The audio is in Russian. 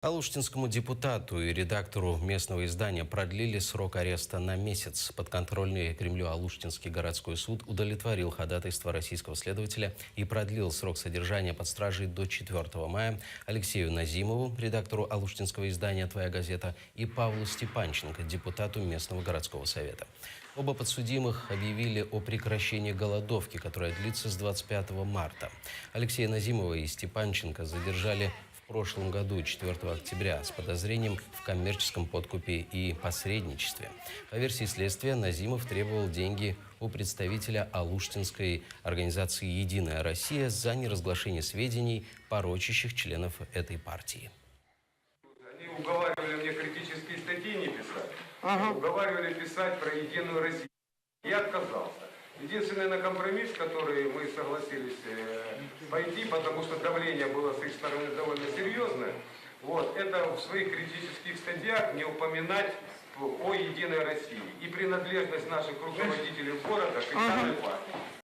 Алуштинскому депутату и редактору местного издания продлили срок ареста на месяц. Подконтрольный Кремлю Алуштинский городской суд удовлетворил ходатайство российского следователя и продлил срок содержания под стражей до 4 мая Алексею Назимову, редактору алуштинского издания «Твоя газета», и Павлу Степанченко, депутату местного городского совета. Оба подсудимых объявили о прекращении голодовки, которая длится с 25 марта. Алексея Назимова и Степанченко задержали в прошлом году, 4 октября, с подозрением в коммерческом подкупе и посредничестве. По версии следствия, Назимов требовал деньги у представителя алуштинской организации «Единая Россия» за неразглашение сведений, порочащих членов этой партии. Они уговаривали мне критические статьи не писать, уговаривали писать про «Единую Россию». Я отказался. Единственный на компромисс, который мы согласились пойти, потому что давление было с их стороны довольно серьезное, это в своих критических статьях не упоминать о «Единой России» и принадлежность наших руководителей города к данной партии.